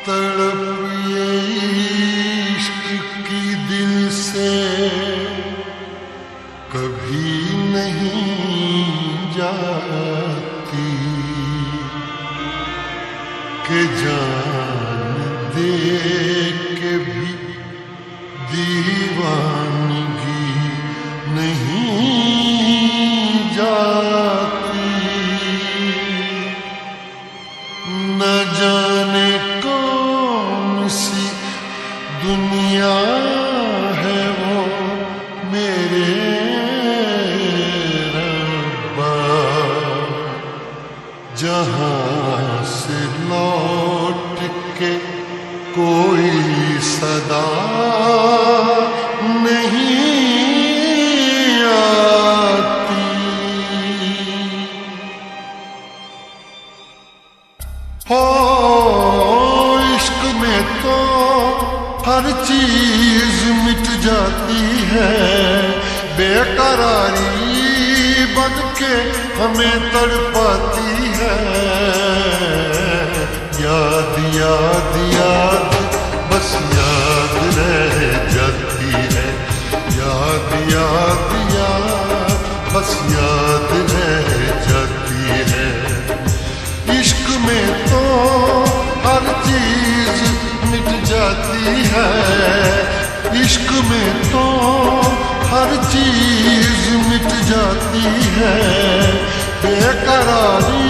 तड़प ये इश्क की दिल से कभी नहीं जाती कि जान दे के भी दीवानगी नहीं जाती। न जाने कौन सी दुनिया है वो मेरे रब्बा, जहां से लौट के कोई सदा नहीं आती। हो इश्क में तो हर चीज मिट जाती है, बेकरारी बन के हमें तड़पाती है। याद याद याद बस याद रह जाती है, याद याद याद बस याद रह जाती है। इश्क में तो हर चीज मिट जाती है, इश्क में तो हर चीज मिट जाती है। बेकरारी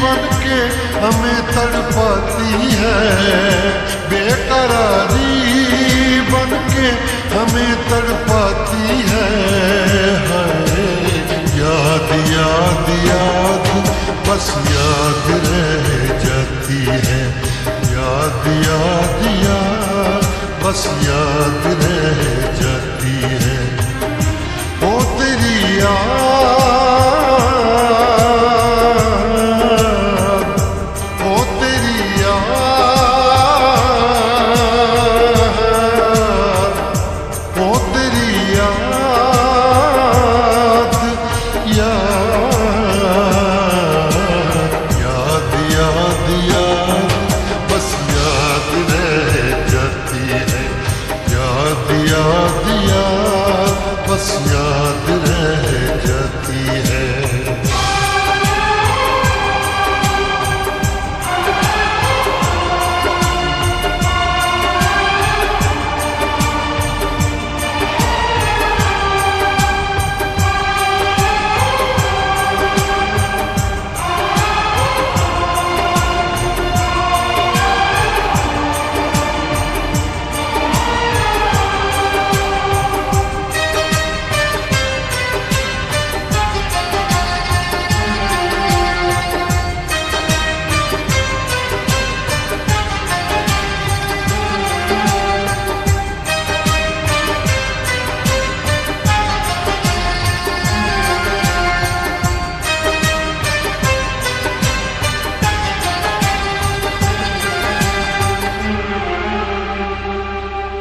बन के हमें तड़पाती है, बेकरारी बन के हमें तड़पाती है। याद याद याद बस याद रह जाती है, याद याद याद बस याद रह जाती है। ओ तेरी याद, ओ तेरी याद, ओ तेरी याद, याद याद याद बस याद रह जाती है, याद याद याद बस याद रह जाती है।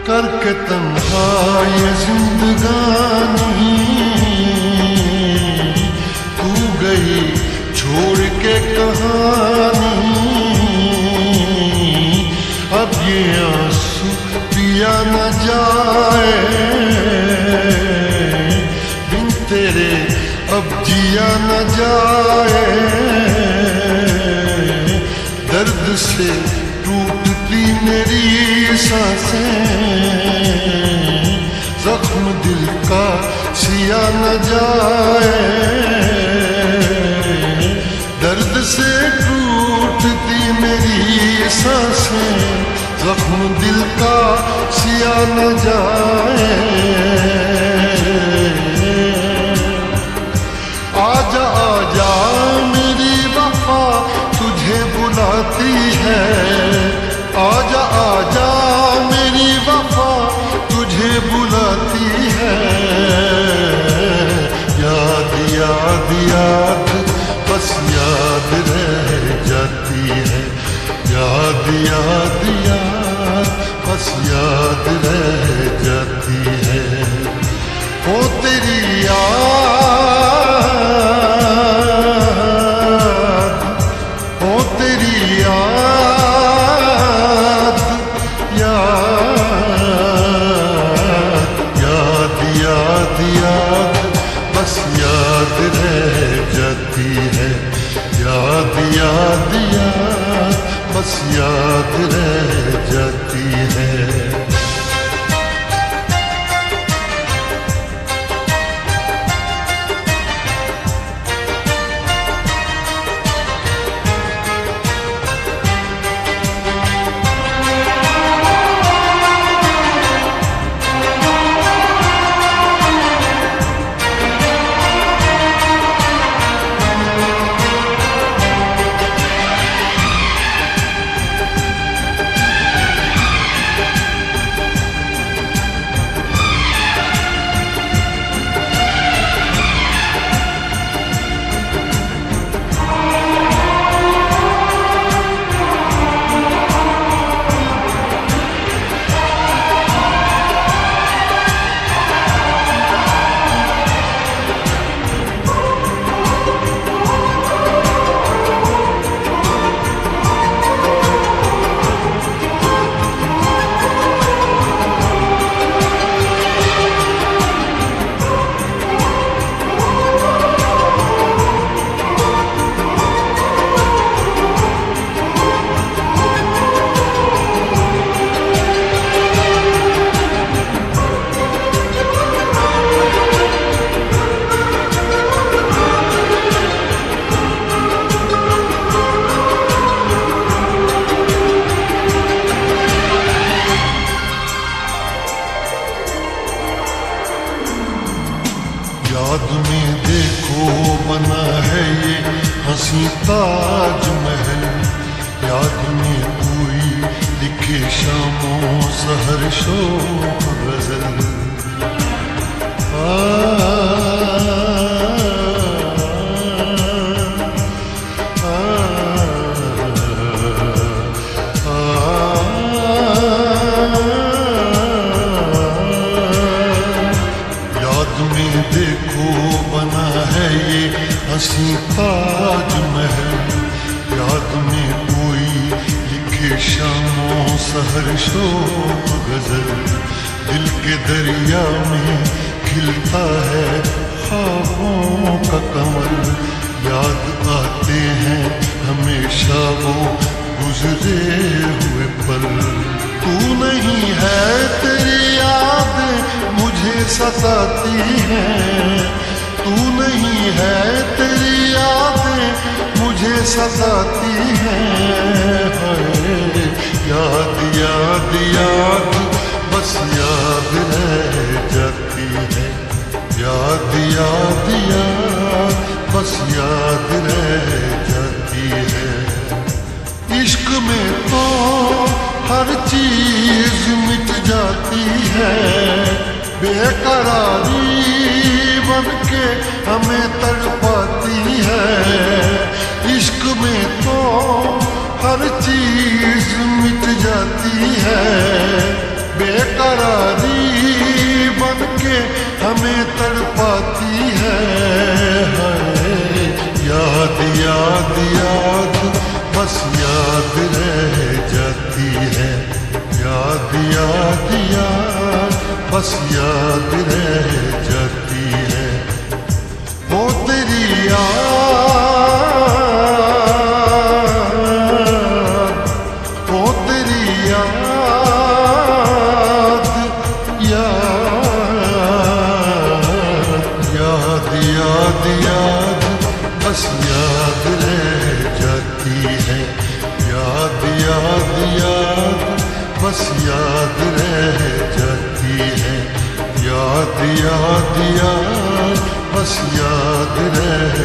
करके तन्हा ये जिंदगानी तू गई छोड़ के कहानी। अब ये आंसू पिया न जाए बिन तेरे, अब जिया न जाए। दर्द से टूटती मेरी सांसें, जख्म दिल का सिया न जाए। दर्द से टूटती मेरी सांसें, जख्म दिल का सिया न जाए। आजा आजा मेरी वफा तुझे बुलाती है, आजा आजा मेरी वफा तुझे बुलाती है। याद याद याद बस याद रह जाती है, याद याद याद बस याद रह जाती है। ओ तेरी याद, ओ तेरी याद, याद याद याद बस याद रह जाती है। याद में देखो बना है ये हंसी ताजमहल, याद में कोई लिखे शामों सहर शोक गजल। देखो बना है ये हंसी ताजमहल, याद में कोई लिखे शामों सहर शोक गजल। दिल के दरिया में खिलता है ख्वाबों का कमल, याद आते हैं हमेशा वो गुजरे हुए पल। तू नहीं है तेरी यादें मुझे सताती हैं, तू नहीं है तेरी यादें मुझे सताती हैं। याद याद याद बस याद रह जाती है, याद याद याद बस याद रह जाती है। इश्क में तो हर चीज मिट जाती है, बेकरारी बनके हमें तड़पाती है। इश्क में तो हर चीज मिट जाती है, बेकरारी बनके हमें तड़पाती है। याद याद याद बस याद रह जाती है, याद याद याद बस याद रह जाती है। वो तेरी याद, वो तेरी याद, याद याद याद बस याद रह जाती है, याद याद याद बस याद रह जाती है। याद याद याद बस याद रह